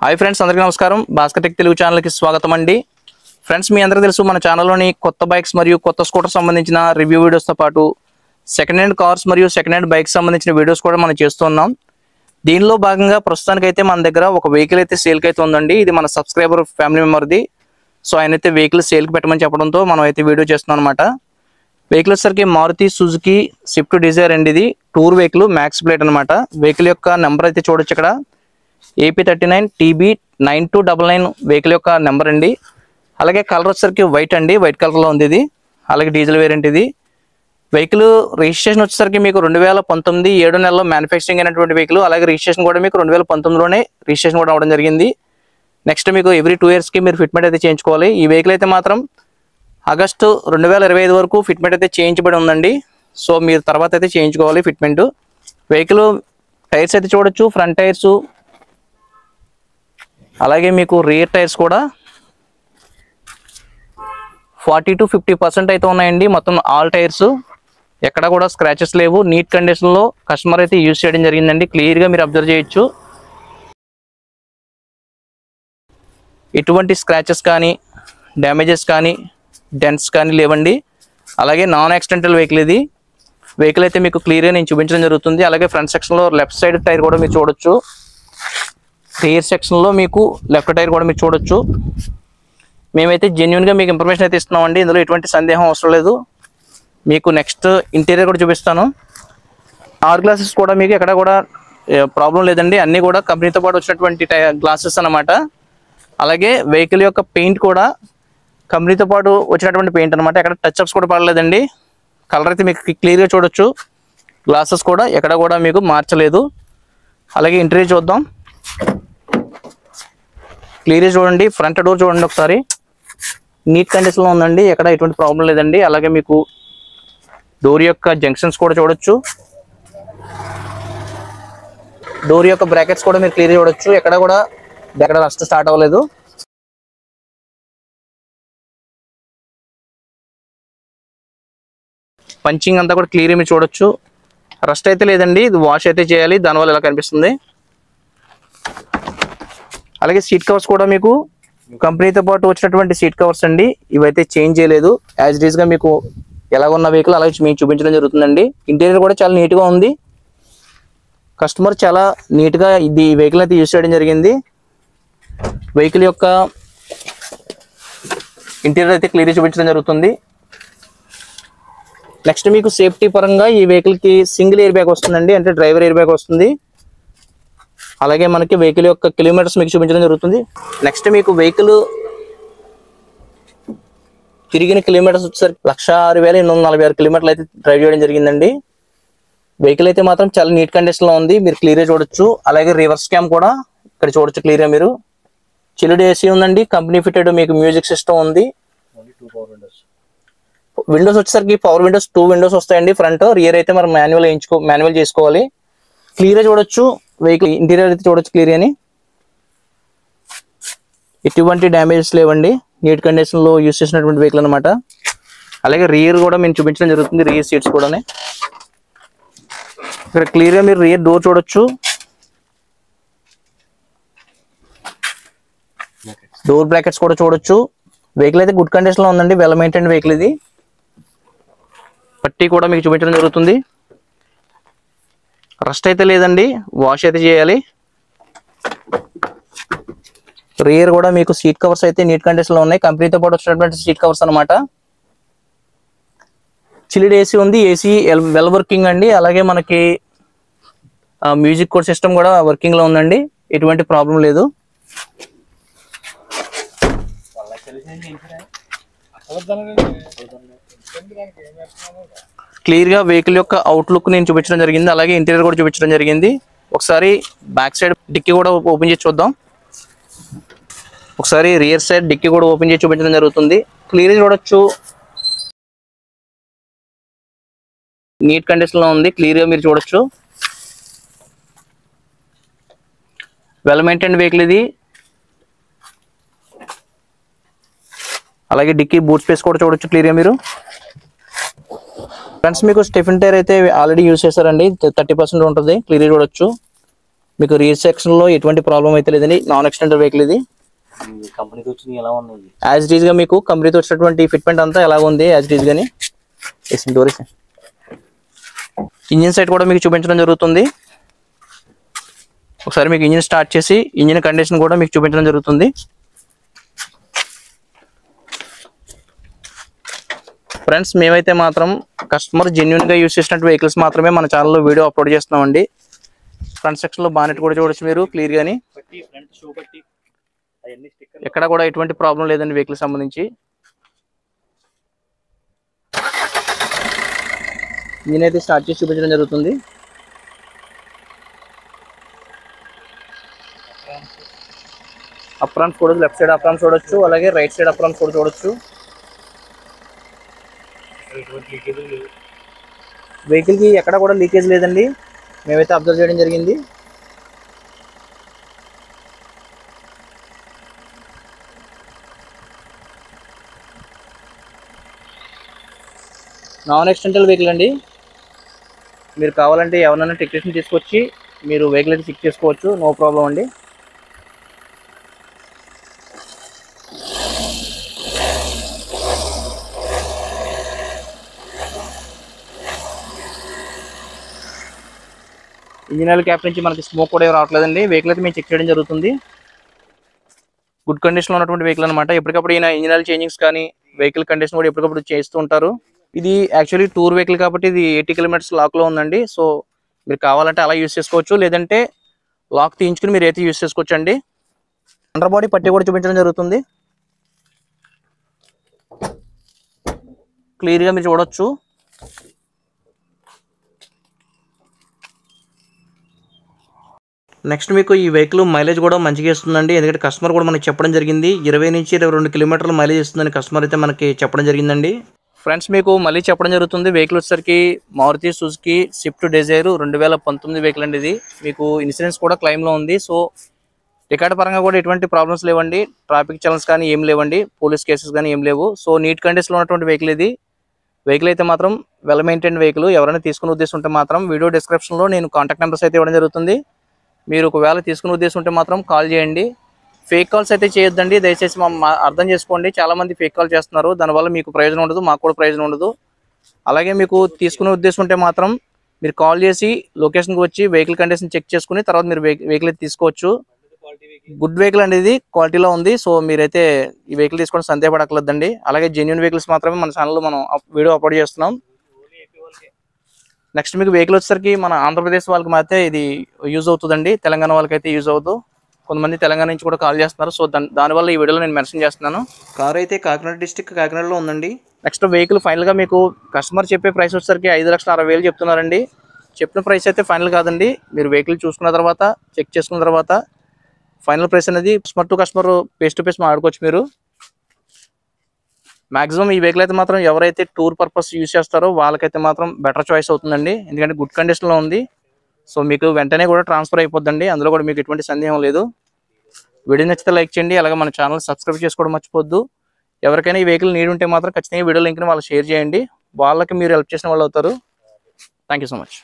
Hi friends, అందరికీ నమస్కారం. Bhaskar tech Telugu ఛానల్కి స్వాగతం అండి. ఫ్రెండ్స్, మీ అందరికీ తెలుసు మన ఛానల్లోని కొత్త బైక్స్ మరియు కొత్త స్కూటర్ సంబంధించిన రివ్యూ వీడియోస్తో పాటు సెకండ్ హ్యాండ్ కార్స్ మరియు సెకండ్ హ్యాండ్ బైక్స్ సంబంధించిన వీడియోస్ కూడా మనం చేస్తున్నాం. దీనిలో భాగంగా ప్రస్తుతానికైతే మన దగ్గర ఒక వెహికల్ అయితే సేల్కి అయితే ఉందండి. ఇది మన సబ్స్క్రైబర్ ఫ్యామిలీ మెంబర్ది. సో ఆయన అయితే వెహికల్ సేల్కి పెట్టమని చెప్పడంతో మనం అయితే వీడియో చేస్తున్నాం అనమాట. వెహికల్ వచ్చేసరికి మారుతి సుజుకి స్విఫ్ట్ డిజైర్ అండి. ఇది టూర్ వెహికల్, మ్యాక్స్ ప్లేట్ అనమాట. వెహికల్ యొక్క నెంబర్ అయితే చూడొచ్చు ఇక్కడ, AP39 TB9299 వెహికల్ యొక్క నెంబర్ అండి. అలాగే కలర్ వచ్చేసరికి వైట్ అండి, వైట్ కలర్లో ఉంది ఇది. అలాగే డీజిల్ వేరియంట్ ఇది. వెహికల్ రిజిస్ట్రేషన్ వచ్చేసరికి మీకు 2019 7 నెలలో మ్యానుఫ్యాక్చరింగ్ అయినటువంటి వెహికల్. అలాగే రిజిస్ట్రేషన్ కూడా మీకు 2019లోనే రిజిస్ట్రేషన్ కూడా అవ్వడం జరిగింది. నెక్స్ట్ మీకు ఎవ్రీ 2 yearsకి మీరు ఫిట్మెంట్ అయితే చేయించుకోవాలి. ఈ వెహికల్ అయితే మాత్రం ఆగస్టు 2025 వరకు ఫిట్మెంట్ అయితే చేయించబడి ఉందండి. సో మీరు తర్వాత అయితే చేయించుకోవాలి ఫిట్మెంట్. వెహికల్ టైర్స్ అయితే చూడొచ్చు, ఫ్రంట్ టైర్స్ అలాగే మీకు రియర్ టైర్స్ కూడా 40 to 50% అయితే ఉన్నాయండి. మొత్తం ఆల్ టైర్స్ ఎక్కడ కూడా స్క్రాచెస్ లేవు. నీట్ కండిషన్లో కస్టమర్ అయితే యూజ్ చేయడం జరిగిందండి. క్లియర్గా మీరు అబ్జర్వ్ చేయొచ్చు. ఎటువంటి స్క్రాచెస్ కానీ డ్యామేజెస్ కానీ డెంట్స్ కానీ లేవండి. అలాగే నాన్ యాక్సిడెంటల్ వెహికల్ ఇది. వెహికల్ అయితే మీకు క్లియర్గా నేను చూపించడం జరుగుతుంది. అలాగే ఫ్రంట్ సెక్షన్లో లెఫ్ట్ సైడ్ టైర్ కూడా మీరు చూడొచ్చు. రియర్ సెక్షన్లో మీకు లెఫ్ట్ టైర్ కూడా మీరు చూడొచ్చు. మేమైతే జెన్యున్గా మీకు ఇన్ఫర్మేషన్ అయితే ఇస్తున్నామండి. ఇందులో ఎటువంటి సందేహం అవసరం లేదు. మీకు నెక్స్ట్ ఇంటీరియర్ కూడా చూపిస్తాను. ఆర్ గ్లాసెస్ కూడా మీకు ఎక్కడ కూడా ప్రాబ్లం లేదండి. అన్నీ కూడా కంపెనీతో పాటు వచ్చినటువంటి గ్లాసెస్ అన్నమాట. అలాగే వెహికల్ యొక్క పెయింట్ కూడా కంపెనీతో పాటు వచ్చినటువంటి పెయింట్ అనమాట. ఎక్కడ టచ్అప్స్ కూడా పడలేదండి. కలర్ అయితే మీకు క్లియర్గా చూడొచ్చు. గ్లాసెస్ కూడా ఎక్కడ కూడా మీకు మార్చలేదు. అలాగే ఇంటీరియర్ చూద్దాం. క్లియర్గా చూడండి. ఫ్రంట్ డోర్ చూడండి ఒకసారి, నీట్ కండిషన్లో ఉందండి. ఎక్కడ ఎటువంటి ప్రాబ్లం లేదండి. అలాగే మీకు డోర్ యొక్క జంక్షన్స్ కూడా చూడొచ్చు. డోర్ యొక్క బ్రాకెట్స్ కూడా మీరు క్లియర్గా చూడొచ్చు. ఎక్కడ కూడా ఎక్కడ రస్ట్ స్టార్ట్ అవ్వలేదు. పంచింగ్ అంతా కూడా క్లియర్గా మీరు చూడొచ్చు. రస్ట్ అయితే లేదండి. ఇది వాష్ అయితే చేయాలి, దానివల్ల ఇలా కనిపిస్తుంది. అలాగే సీట్ కవర్స్ కూడా మీకు కంపెనీతో పాటు వచ్చినటువంటి సీట్ కవర్స్ అండి. ఇవైతే చేంజ్ చేయలేదు. యాజ్ ఇట్ ఈస్గా మీకు ఎలా ఉన్న వెహికల్ అలాగే మీకు చూపించడం జరుగుతుందండి. ఇంటీరియర్ కూడా చాలా నీట్గా ఉంది. కస్టమర్ చాలా నీట్గా ఈ వెహికల్ అయితే యూజ్ చేయడం జరిగింది. వెహికల్ యొక్క ఇంటీరియర్ అయితే క్లియర్గా చూపించడం జరుగుతుంది. నెక్స్ట్ మీకు సేఫ్టీ పరంగా ఈ వెహికల్కి సింగిల్ ఎయిర్ బ్యాగ్ వస్తుందండి, అంటే డ్రైవర్ ఎయిర్ బ్యాగ్ వస్తుంది. అలాగే మనకి వెహికల్ యొక్క కిలోమీటర్స్ మీకు చూపించడం జరుగుతుంది. నెక్స్ట్ మీకు వెహికల్ తిరిగిన కిలోమీటర్స్ వచ్చేసరికి 106,846 కిలోమీటర్లు అయితే డ్రైవ్ చేయడం జరిగిందండి. వెహికల్ అయితే మాత్రం చాలా నీట్ కండిషన్లో ఉంది. మీరు క్లియర్గా చూడొచ్చు. అలాగే రివర్స్ క్యామ్ కూడా ఇక్కడ చూడొచ్చు క్లియర్గా మీరు. చిల్డ్ ఏసీ ఉందండి. కంపెనీ ఫిటెడ్ మీకు మ్యూజిక్ సిస్టమ్ ఉంది. విండోస్ వచ్చేసరికి పవర్ విండోస్ 2 విండోస్ వస్తాయండి ఫ్రంట్. రియర్ అయితే మనం మాన్యువల్ చేసుకోవాలి. క్లియర్గా చూడొచ్చు. వెహికల్ ఇంటీరియర్ అయితే చూడొచ్చు క్లియర్ అని. ఎటువంటి డ్యామేజెస్ లేవండి. నీట్ కండిషన్లో యూజ్ చేసినటువంటి వెహికల్ అనమాట. అలాగే రియర్ కూడా మేము చూపించడం జరుగుతుంది. రియర్ సీట్స్ కూడా ఇక్కడ క్లియర్గా మీరు రియర్ డోర్ చూడొచ్చు. డోర్ బ్రాకెట్స్ కూడా చూడొచ్చు. వెహికల్ అయితే గుడ్ కండిషన్లో ఉందండి. వెల్ మెయింటైన్ వెహికల్ ఇది. పట్టీ కూడా మీకు చూపించడం జరుగుతుంది. రస్ట్ అయితే లేదండి, వాష్ అయితే చేయాలి. రియర్ కూడా మీకు సీట్ కవర్స్ అయితే నీట్ కండిషన్లో ఉన్నాయి. కంపెనీతో పాటు వచ్చినటువంటి సీట్ కవర్స్ అనమాట. చిల్డ్ ఏసీ ఉంది. ఏసీ వెల్ వర్కింగ్ అండి. అలాగే మనకి మ్యూజిక్ కోడ్ సిస్టమ్ కూడా వర్కింగ్లో ఉందండి. ఎటువంటి ప్రాబ్లం లేదు. క్లియర్గా వెహికల్ యొక్క అవుట్లుక్ నేను చూపించడం జరిగింది. అలాగే ఇంటీరియర్ కూడా చూపించడం జరిగింది. ఒకసారి బ్యాక్ సైడ్ డిక్కీ కూడా ఓపెన్ చేసి చూద్దాం. ఒకసారి రియర్ సైడ్ డిక్కీ కూడా ఓపెన్ చేసి చూపించడం జరుగుతుంది. క్లియర్గా చూడొచ్చు. నీట్ కండిషన్లో ఉంది. క్లియర్గా మీరు చూడొచ్చు. వెల్ మెయింటైన్ వెహికల్ ఇది. అలాగే డిక్కీ బూట్ స్పేస్ కూడా చూడొచ్చు క్లియర్గా మీరు. ఫ్రెండ్స్, మీకు స్టెఫిన్ టైర్ అయితే ఆల్రెడీ యూజ్ చేశారండి. 30% ఉంటుంది. క్లియర్గా చూడొచ్చు. మీకు రీర్ సెక్షన్ లో ఎటువంటి ప్రాబ్లం అయితే లేదండి. నాన్ ఎక్స్టెండర్ వెహికల్ ఇది. కంపెనీతో వచ్చింది ఎలా ఉన్నాయి యాజ్ ఇట్ ఈస్ గా మీకు కంపెనీతో వచ్చినటువంటి ఫిట్మెంట్ అంతా ఎలా ఉంది యాజ్ ఇట్ ఈస్ గాని. ఇంజిన్ సైడ్ కూడా మీకు చూపించడం జరుగుతుంది. ఒకసారి మీకు ఇంజిన్ స్టార్ట్ చేసి ఇంజిన్ కండిషన్ కూడా మీకు చూపించడం జరుగుతుంది. ఫ్రెండ్స్, మేమైతే మాత్రం కస్టమర్ జెన్యున్ గా యూస్ చేసినట్టు వెహికల్స్ మాత్రమే మన ఛానల్లో వీడియో అప్లోడ్ చేస్తున్నామండి. ఫ్రంట్ సెక్షన్ లో బానెట్ కూడా చూడొచ్చు మీరు క్లియర్ గాని. ఎక్కడ కూడా ఎటువంటి ప్రాబ్లం లేదండి వెహికల్ సంబంధించి. ఇంజిన్ అయితే స్టార్ట్ చేసి చూపించడం జరుగుతుంది. అప్రాన్స్ కూడా లెఫ్ట్ సైడ్ అప్రాన్స్ చూడొచ్చు, అలాగే రైట్ సైడ్ అప్రాన్స్ కూడా చూడొచ్చు. వెహికల్ కి ఎక్కడ కూడా లీకేజ్ లేదండి, మేమైతే అబ్జర్వ్ చేయడం జరిగింది. నాన్ ఎక్స్టెంటల్ వెహికల్ అండి. మీరు కావాలంటే ఎవరైనా టెక్నీషియన్ తీసుకొచ్చి మీరు వెహికల్ అయితే చెక్ చేసుకోవచ్చు, నో ప్రాబ్లం అండి. ఇంజిన్ ఆయిల్ క్యాప్ నుంచి మనకి స్మోక్ కూడా రావట్లేదండి. వెహికల్ అయితే మేము చెక్ చేయడం జరుగుతుంది. గుడ్ కండిషన్లో ఉన్నటువంటి వెహికల్ అనమాట. ఎప్పటికప్పుడు ఈయన ఇంజిన్ ఆయిల్ చేంజింగ్స్ కానీ వెహికల్ కండిషన్ కూడా ఎప్పటికప్పుడు చేస్తూ ఉంటారు. ఇది యాక్చువల్లీ టూర్ వెహికల్ కాబట్టి ఇది 80 కిలోమీటర్స్ లాక్లో ఉందండి. సో మీరు కావాలంటే అలా యూస్ చేసుకోవచ్చు, లేదంటే లాక్ తీయించుకుని మీరు అయితే యూస్ చేసుకోవచ్చు అండి. అండర్ బాడీ పట్టి కూడా చూపించడం జరుగుతుంది. క్లియర్గా మీరు చూడొచ్చు. నెక్స్ట్ మీకు ఈ వెహికల్ మైలేజ్ కూడా మంచిగా ఇస్తుందండి. ఎందుకంటే కస్టమర్ కూడా మనకి చెప్పడం జరిగింది 20 నుంచి 22 కిలోమీటర్ల మైలేజ్ ఇస్తుందని కస్టమర్ అయితే మనకి చెప్పడం జరిగిందండి. ఫ్రెండ్స్, మీకు మళ్ళీ చెప్పడం జరుగుతుంది. వెహికల్ వచ్చేసరికి Maruti Suzuki Swift Dzire 2019 vehicle అండి. ఇది మీకు ఇన్సూరెన్స్ కూడా క్లెయిమ్లో ఉంది. సో రికార్డ్ పరంగా కూడా ఎటువంటి ప్రాబ్లమ్స్ లేవండి. ట్రాఫిక్ చలన్స్ కానీ ఏం లేవండి, పోలీస్ కేసెస్ కానీ ఏం లేవు. సో నీట్ కండిషన్లో ఉన్నటువంటి వెహికల్ ఇది. వెహికల్ అయితే మాత్రం వెల్ మెయింటైన్ వెహికల్. ఎవరైనా తీసుకునే ఉద్దేశం ఉంటే మాత్రం వీడియో డిస్క్రిప్షన్లో నేను కాంటాక్ట్ నెంబర్స్ అయితే ఇవ్వడం జరుగుతుంది. మీరు ఒకవేళ తీసుకునే ఉద్దేశం ఉంటే మాత్రం కాల్ చేయండి. ఫేక్ కాల్స్ అయితే చేయొద్దండి, దయచేసి అర్థం చేసుకోండి. చాలామంది ఫేక్ కాల్ చేస్తున్నారు, దానివల్ల మీకు ప్రయోజనం ఉండదు, మాకు కూడా ప్రయోజనం ఉండదు. అలాగే మీకు తీసుకునే ఉద్దేశం ఉంటే మాత్రం మీరు కాల్ చేసి లొకేషన్కి వచ్చి వెహికల్ కండిషన్ చెక్ చేసుకుని తర్వాత మీరు వెహికల్ అయితే తీసుకోవచ్చు. గుడ్ వెహికల్ అనేది క్వాలిటీలో ఉంది. సో మీరైతే ఈ వెహికల్ తీసుకోవడం సందేహపడకలేదండి. అలాగే జెన్యున్ వెహికల్స్ మాత్రమే మన ఛానల్లో మనం వీడియో అప్లోడ్ చేస్తున్నాం. నెక్స్ట్ మీకు వెహికల్ వచ్చేసరికి మన ఆంధ్రప్రదేశ్ వాళ్ళకి మాత్రం ఇది యూజ్ అవుతుందండి, తెలంగాణ వాళ్ళకి అయితే యూజ్ అవుతుంది. కొంతమంది తెలంగాణ నుంచి కూడా కాల్ చేస్తున్నారు. సో దానివల్ల ఈ వీడియోలో నేను మెన్షన్ చేస్తున్నాను. కార్ అయితే కాకినాడ డిస్టిక్ కాకినాడలో ఉందండి. నెక్స్ట్ వెహికల్ ఫైనల్గా మీకు కస్టమర్ చెప్పే ప్రైస్ వచ్చేసరికి 5,60,000 చెప్తున్నారండి. చెప్పిన ప్రైస్ అయితే ఫైనల్ కాదండి. మీరు వెహికల్ చూసుకున్న తర్వాత చెక్ చేసుకున్న తర్వాత ఫైనల్ ప్రైస్ అనేది customer to customer face to face మాట్లాడుకోవచ్చు మీరు. మాక్సిమం ఈ వెహికల్ అయితే మాత్రం ఎవరైతే టూర్ పర్పస్ యూస్ చేస్తారో వాళ్ళకైతే మాత్రం బెటర్ చాయిస్ అవుతుందండి. ఎందుకంటే గుడ్ కండిషన్లో ఉంది. సో మీకు వెంటనే కూడా ట్రాన్స్ఫర్ అయిపోద్దండి, అందులో కూడా మీకు ఎటువంటి సందేహం లేదు. వీడియో నచ్చితే లైక్ చేయండి, అలాగే మన ఛానల్ సబ్స్క్రైబ్ చేసుకోవడం మర్చిపోద్దు. ఎవరికైనా ఈ వెహికల్ నీడ్ ఉంటే మాత్రం ఖచ్చితంగా వీడియో లింక్ని వాళ్ళు షేర్ చేయండి, వాళ్ళకి మీరు హెల్ప్ చేసిన వాళ్ళు అవుతారు. Thank you so much.